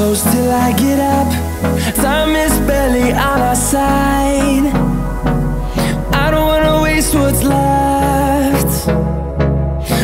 close till I get up. Time is barely on our side. I don't wanna waste what's left.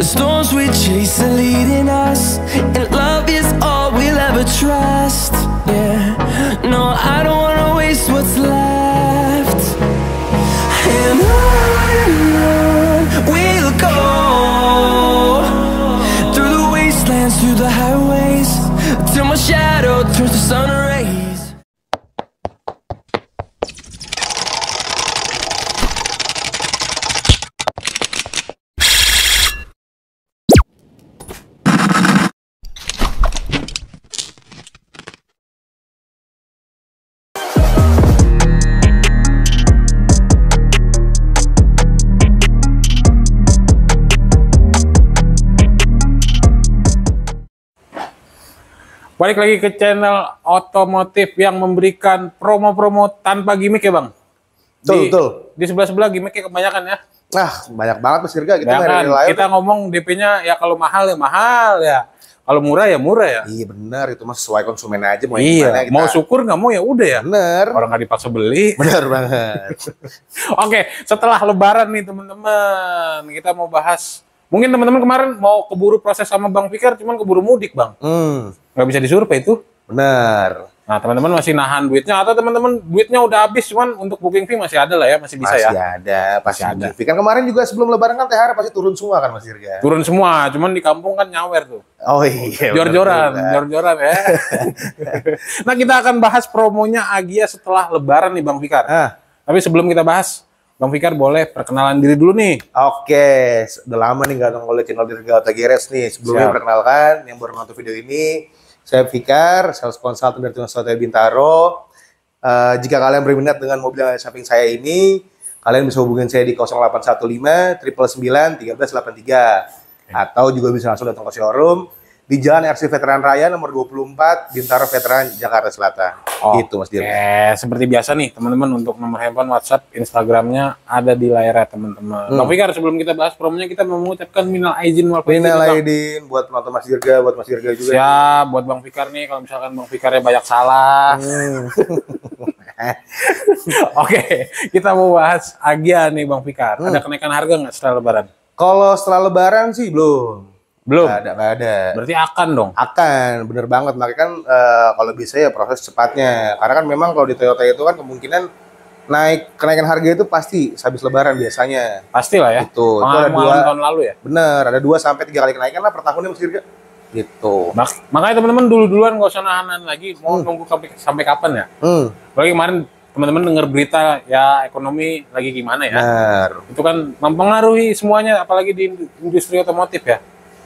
The storms we chase are leading us, and love is all we'll ever trust. Yeah, no, I don't wanna waste what's left. And on we'll go, through the wastelands, through the highways, till my shadow turns to sun rays. Balik lagi ke channel otomotif yang memberikan promo-promo tanpa gimmick ya Bang? Betul. Di sebelah-sebelah gimmicknya kebanyakan ya? Nah, banyak banget Mas Dirga. Kita ngomong DP-nya ya kalau mahal ya mahal ya. Kalau murah ya murah ya. Iya benar, itu mas sesuai konsumen aja mau iya, gimana kita. Mau syukur nggak mau ya udah ya. Bener. Orang nggak dipaksa beli. Bener banget. Oke, setelah Lebaran nih teman-teman, kita mau bahas. Mungkin teman-teman kemarin mau keburu proses sama Bang Fikar, cuman keburu mudik Bang. Nggak bisa disurvei itu. Bener. Nah teman-teman masih nahan duitnya, atau teman-teman duitnya udah habis, cuman untuk booking fee masih ada lah ya, masih bisa ya. Masih ada, pasti ada. Kan kemarin juga sebelum Lebaran kan THR pasti turun semua kan Mas Dirga. Turun semua, cuman di kampung kan nyawer tuh. Oh iya. Jor-joran ya. Nah kita akan bahas promonya Agia setelah Lebaran nih Bang Fikar. Tapi sebelum kita bahas, Bang Fikar boleh perkenalan diri dulu nih. Oke, udah lama nih nggak nongol di channel Dirga Otageres nih. Sebelumnya perkenalkan, yang baru nonton video ini, saya Fikar, sales consultant dari Tunas Hotel Bintaro. Jika kalian berminat dengan mobil yang samping saya ini, kalian bisa hubungin saya di 0815 999 1383. Atau juga bisa langsung datang ke showroom di Jalan RC Veteran Raya nomor 24, Bintaro Veteran, Jakarta Selatan. Gitu Mas Dirga. Seperti biasa nih teman-teman, untuk nomor handphone, WhatsApp, Instagramnya ada di layar teman-teman. Bang Fikar, sebelum kita bahas promonya, kita mau mengucapkan minal aizin wal faizin. Minal aizin buat penonton Mas Dirga, buat Mas Dirga juga. Siap, buat Bang Fikar nih, kalau misalkan Bang Fikarnya banyak salah. Oke, kita mau bahas Agia nih Bang Fikar. Ada kenaikan harga nggak setelah Lebaran? Kalau setelah Lebaran sih belum. Nggak ada. Berarti akan dong? Akan, bener banget. Makanya kan kalau bisa ya proses cepatnya. Karena kan memang kalau di Toyota itu kan kemungkinan kenaikan harga itu pasti habis Lebaran biasanya. Pastilah ya. Itu ada tahun lalu ya. Bener, ada 2 sampai 3 kali kenaikan lah per tahunnya Mas Dirga. Gitu. Makanya teman-teman duluan nggak usah nahan lagi. Mau nunggu sampai kapan ya? Apalagi kemarin teman-teman dengar berita ya ekonomi lagi gimana ya. Bener. Itu kan mempengaruhi semuanya, apalagi di industri otomotif ya.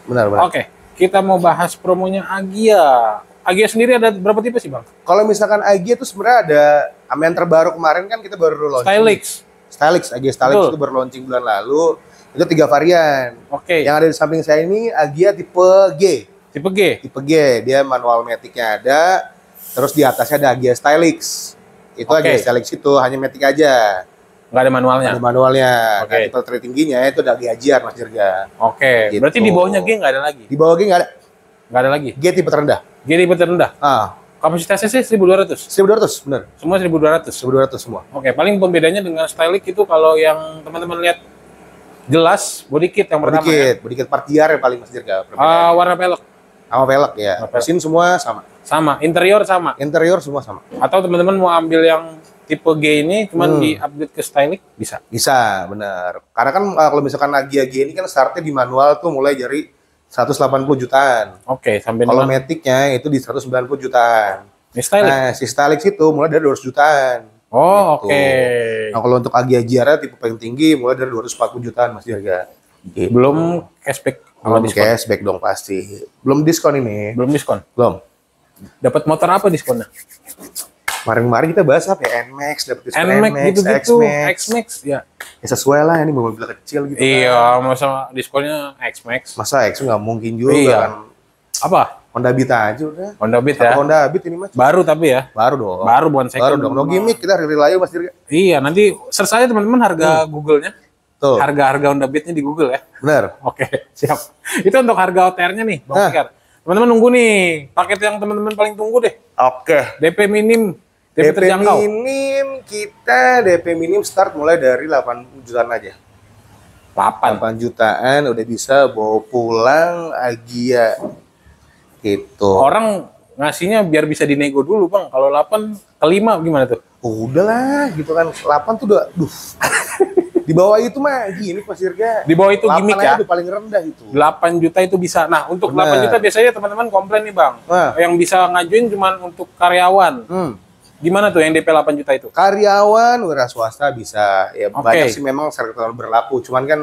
Benar. Oke, kita mau bahas promonya Agia. Agia sendiri ada berapa tipe sih Bang? Kalau misalkan Agia itu sebenarnya ada yang terbaru kemarin kan kita baru launching. Agia Stylix itu baru launching bulan lalu. Itu 3 varian. Oke. Yang ada di samping saya ini Agia tipe G. Tipe G, dia manual matic-nya ada. Terus di atasnya ada Agia Stylix. Itu Agia Stylix itu hanya matic aja. Nggak ada manualnya? Ada manualnya. Nah, tipe tertingginya itu udah Agia GR Mas Dirga. Gitu. Berarti di bawahnya G nggak ada lagi? Di bawah G nggak ada. Nggak ada lagi? G tipe terendah. G tipe terendah? Kapasitasnya sih 1200? 1200, bener. Semua 1200? 1200 semua. Oke, paling pembedanya dengan Stylix itu kalau yang teman-teman lihat jelas body kit yang pertama ya? Body kit part GR yang paling Mas Dirga. Warna pelek? Sama pelek ya. Mesin semua sama. Sama? Interior sama? Interior semua sama. Atau teman-teman mau ambil yang tipe G ini cuman di-update ke Stylix bisa? Bisa, benar. Karena kan kalau misalkan Agia G ini kan startnya di manual tuh mulai dari 180 jutaan. Oke, sampai kalau matic-nya itu di 190 jutaan. Nah, si Stylix itu mulai dari 200 jutaan. Oh, gitu. Nah, kalau untuk Agia GR tipe paling tinggi mulai dari 240 jutaan Mas Dirga. Gitu. Belum cashback. Belum cashback dong pasti. Belum diskon ini. Belum diskon? Belum. Dapat motor apa diskonnya? Kemarin kita bahas apa ya? NMAX, dapat diskon NMAX gitu-gitu, X-Max ya. Ya sesuai lah, ini mobil kecil gitu. Iya, masa diskonnya X-Max. Masa X nggak mungkin juga kan. Apa? Honda Beat aja udah. Honda Beat ya. Honda Beat ini Mas. Baru tapi ya. Baru dong. Baru bukan second. Baru dong. No gimmick, kita rely aja Mas Dirga. Iya, nanti search aja teman-teman harga Google-nya. Tuh. Harga-harga Honda Beat-nya di Google ya. Benar. Oke, siap. Itu untuk harga OTR-nya nih, Bang Fikar. Teman-teman nunggu nih, paket yang teman-teman paling tunggu deh. Oke. DP minim, DP terjangkau. DP minim start mulai dari 8 jutaan aja. 8 jutaan udah bisa bawa pulang Agia. Gitu. Orang ngasihnya biar bisa dinego dulu, Bang. Kalau 8 ke 5 gimana tuh? Udahlah, gitu kan. 8 tuh udah, di bawah itu mah gini Mas Dirga. Di bawah itu gimmick ya. Itu paling rendah itu. 8 juta itu bisa. Nah, untuk 8 juta biasanya teman-teman komplain nih, Bang. Yang bisa ngajuin cuma untuk karyawan. Gimana tuh yang DP 8 juta itu? Karyawan, wira swasta bisa. Ya banyak sih memang sektor berlaku. Cuman kan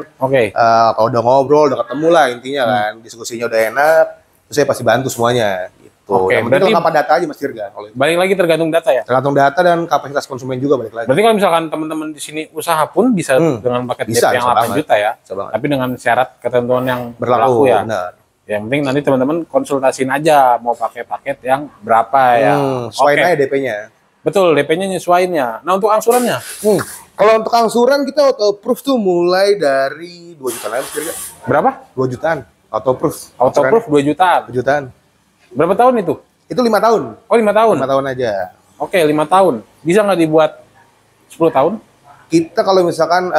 kalau udah ngobrol, udah ketemu lah intinya kan. Diskusinya udah enak, terus saya pasti bantu semuanya. Yang penting lengkap data aja Mas Dirga. Balik lagi tergantung data ya? Tergantung data dan kapasitas konsumen juga balik lagi. Berarti kalau misalkan teman-teman di sini usaha pun bisa dengan paket DP yang 8 juta ya? Tapi dengan syarat ketentuan yang berlaku ya? Benar. Yang penting nanti teman-teman konsultasiin aja mau pakai paket yang berapa ya. Sesuaiin aja DP-nya. Betul, DP-nya nyesuaiinnya. Nah untuk angsurannya? Kalau untuk angsuran kita auto approve tuh mulai dari 2 jutaan aja Mas Dirga. Berapa? 2 jutaan. Auto approve. Auto approve 2 jutaan. 2 jutaan. Berapa tahun itu? Itu 5 tahun. Oh 5 tahun? 5 tahun aja. Oke 5 tahun. Bisa nggak dibuat 10 tahun? Kita kalau misalkan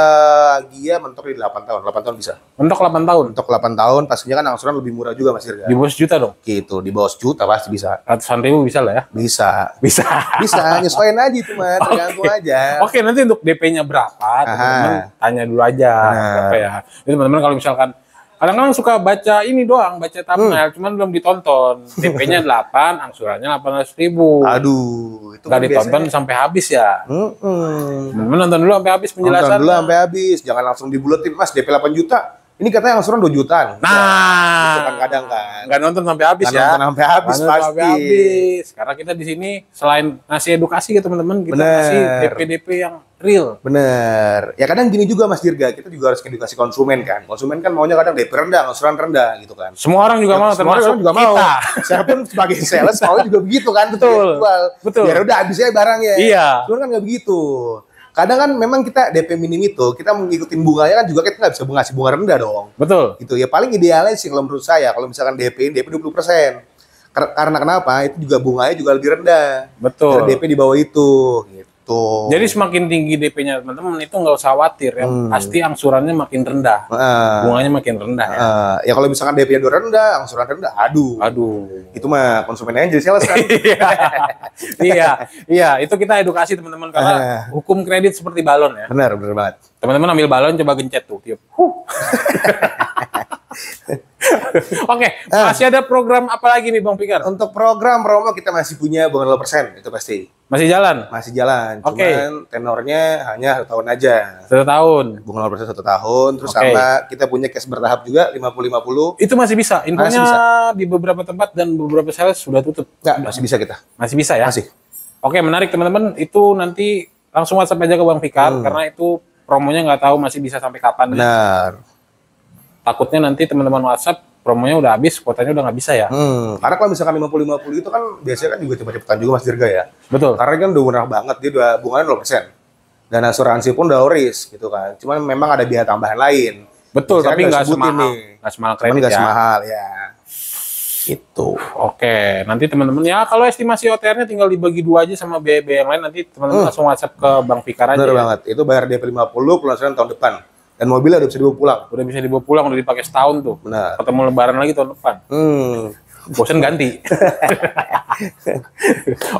Gia mentok di 8 tahun. 8 tahun bisa. Mentok 8 tahun? Mentok 8 tahun, pastinya kan angsuran lebih murah juga Mas Dirga. Di bawah sejuta dong? Gitu, di bawah sejuta pasti bisa. Ratusan ribu bisa lah ya? Bisa. Bisa. Bisa, nyesuaiin aja itu mah, tergantung aja. Oke, nanti untuk DP-nya berapa, teman-teman tanya dulu aja. Berapa ya. Jadi teman-teman kalau misalkan kadang-kadang suka baca ini doang, baca thumbnail, cuman belum ditonton. DP-nya 8, angsurannya 800.000. Aduh, itu nggak ditonton sampai habis ya. Teman-teman nonton dulu sampai habis penjelasan. Nonton dulu sampai habis, jangan langsung dibuletin, Mas DP 8 juta. Ini katanya angsuran 2 jutaan. Nah, itu kan kadang kan. Nggak nonton sampai habis ya. Nonton sampai habis pasti. Sampai habis. Karena kita di sini selain ngasih edukasi ke teman-teman, kita ngasih DP-DP yang real. Bener. Ya kadang gini juga Mas Dirga, kita juga harus edukasi konsumen kan. Konsumen kan maunya kadang DP rendah, angsuran rendah gitu kan. Semua orang juga mau, termasuk juga mau. Saya pun sebagai sales mau juga begitu kan. Betul. Betul. Biar udah habis aja barangnya. Iya. Cuman kan nggak begitu. Kadang kan memang kita DP minim itu, kita mengikuti bunganya kan juga kita nggak bisa ngasih bunga rendah dong. Betul. Gitu ya, paling idealnya sih kalau menurut saya, kalau misalkan DP 20%. Karena kenapa? Itu juga bunganya juga lebih rendah. Betul. DP di bawah itu, gitu. Jadi semakin tinggi DP-nya teman-teman itu nggak usah khawatir ya. Pasti angsurannya makin rendah. Bunganya makin rendah ya. Ya kalau misalkan DP-nya udah rendah, angsuran rendah, aduh. Itu mah konsumennya jadi sales kan. Iya, itu kita edukasi teman-teman karena hukum kredit seperti balon ya. Benar banget. Teman-teman ambil balon coba gencet tuh, tiup. Oke, masih ada program apa lagi nih Bang Fikar? Untuk program promo kita masih punya bunga 0%, itu pasti. Masih jalan? Masih jalan, cuman tenornya hanya 1 tahun aja. 1 tahun? Bunga 0% 1 tahun, terus sama kita punya cash bertahap juga, 50-50. Itu masih bisa? Infonya di beberapa tempat dan beberapa sales sudah tutup? Enggak, masih bisa kita. Masih bisa ya? Masih. Oke, menarik teman-teman, itu nanti langsung WhatsApp aja ke Bang Fikar, karena itu promonya nggak tahu masih bisa sampai kapan. Benar. Takutnya nanti teman-teman WhatsApp promonya udah habis, kuotanya udah nggak bisa ya. Karena kalau misalkan 50-50 itu kan biasanya kan juga cepet-cepetan juga Mas Dirga ya. Betul. Karena kan udah murah banget, dia udah bunganya 0%. Dan asuransi pun udah oris gitu kan. Cuman memang ada biaya tambahan lain. Betul, tapi nggak semahal. Nggak semahal kredit ya. Nggak semahal ya. Itu. Oke, nanti teman-teman ya kalau estimasi OTR-nya tinggal dibagi 2 aja sama biaya-biaya yang lain, nanti teman-teman langsung WhatsApp ke Bang Fikar aja. Bener banget. Itu bayar DP 50, pelunasan tahun depan. Dan mobilnya udah bisa dibawa pulang. Udah bisa dibawa pulang, udah dipakai setahun tuh. Benar. Ketemu lebaran lagi tahun depan. Bosen ganti.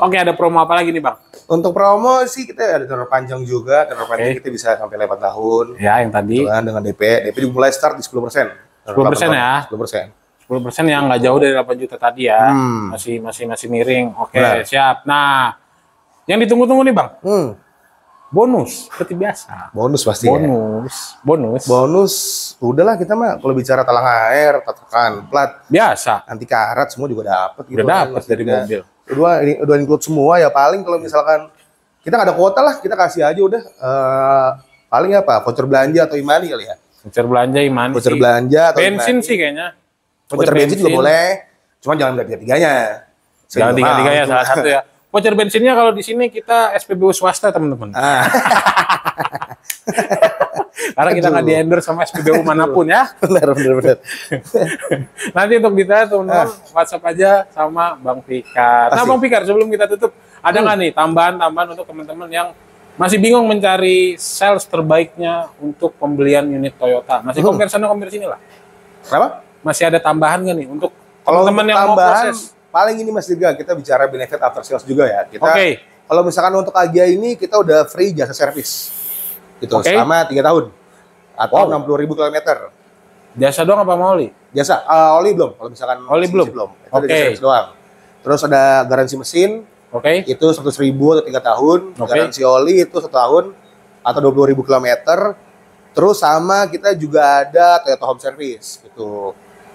Oke, ada promo apa lagi nih Bang? Untuk promo sih kita ada tenor panjang juga. Tenor panjang kita bisa sampai 8 tahun. Ya, yang tadi. Dengan DP juga mulai start di 10%. 10% ya? 10%. 10% yang nggak jauh dari 8 juta tadi ya. Masih miring. Oke, siap. Nah, yang ditunggu-tunggu nih Bang. Bonus, seperti biasa. Bonus pasti. Bonus. Udahlah kita mah kalau bicara talang air, tatakan plat. Biasa. Anti karat semua juga dapat. Udah dapat dari mobil. Udah include semua ya, paling kalau misalkan kita nggak ada kuota lah, kita kasih aja udah. Paling apa? Voucher belanja atau imani kali ya. Voucher belanja imani. Voucher belanja atau bensin sih kayaknya. Voucher bensin juga boleh. Cuman jangan tiga-tiganya. Jangan tiga-tiganya, salah satu ya. Voucher bensinnya kalau di sini kita SPBU swasta teman-teman. Karena kita nggak di-endorse sama SPBU manapun ya. Benar. Nanti untuk kita teman-teman WhatsApp aja sama Bang Fikar. Nah, Pasti. Bang Fikar, sebelum kita tutup, ada nggak nih tambahan-tambahan untuk teman-teman yang masih bingung mencari sales terbaiknya untuk pembelian unit Toyota? Masih compare sana compare sini lah. Kenapa? Masih ada tambahan nggak nih untuk Kalau teman-teman yang mau tambahan, proses? paling ini Mas Dirga, kita bicara benefit after sales juga ya. Kita, Oke. Kalau misalkan untuk Agya ini, kita udah free jasa servis. Gitu, Oke. selama 3 tahun. Atau Wow. 60.000 kilometer. Jasa doang apa mau oli? Jasa, oli belum. Kalau misalkan Oli mesin belum? Itu Oke. ada jasa servis doang. Terus ada garansi mesin, Oke. itu 100.000 atau 3 tahun. Oke. Garansi oli itu 1 tahun atau 20.000 kilometer. Terus sama kita juga ada Toyota Home Service gitu.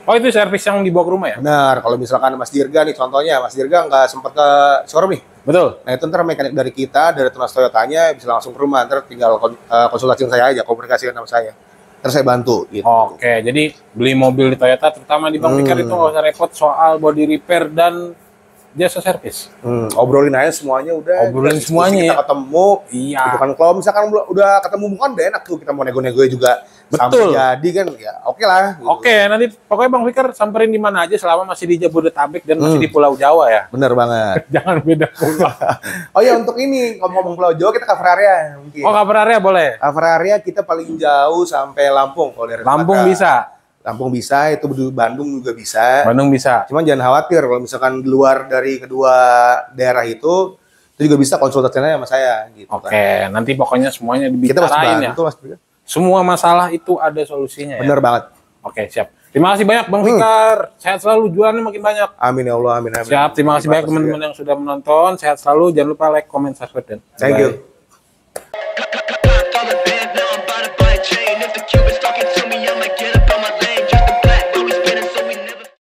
Oh, itu servis yang dibawa ke rumah ya? Benar, kalau misalkan Mas Dirga nih contohnya, Mas Dirga nggak sempat ke showroom nih. Betul. Nah itu ntar mekanik dari kita, dari Tunas Toyotanya bisa langsung ke rumah. Ntar tinggal konsultasi saya aja, komunikasi sama saya. Ntar saya bantu gitu. Oke, jadi beli mobil di Toyota terutama di Bang Fikar itu nggak usah repot soal body repair dan jasa servis. Obrolin aja semuanya udah. Obrolin Kita diskusi, semuanya kita ya. ketemu. Iya. Gitu kan. Kalau misalkan udah ketemu bukan udah enak tuh kita mau nego-nego juga. Betul. Sampai jadi kan ya oke lah. Gitu. Oke, nanti pokoknya Bang Fikar samperin di mana aja selama masih di Jabodetabek dan masih di Pulau Jawa ya. Bener banget. Jangan beda pulau. Oh ya untuk ini ngomong-ngomong Pulau Jawa kita cover area mungkin. Oh, cover area boleh. Cover area kita paling jauh sampai Lampung kalau dari Lampung Sumatera. bisa, Lampung bisa, itu di Bandung juga bisa. Bandung bisa. Cuman jangan khawatir kalau misalkan di luar dari kedua daerah itu juga bisa konsultasinya sama saya gitu Oke, kan. nanti pokoknya semuanya Kita pasti dibicarain ya. bantu Mas. Semua masalah itu ada solusinya ya. Bener banget. Oke, siap. Terima kasih banyak Bang Fikar. Sehat selalu, jualannya makin banyak. Amin ya Allah, amin amin. Siap, terima kasih banyak teman-teman yang sudah menonton. Sehat selalu, jangan lupa like, comment, subscribe dan Thank you. bye.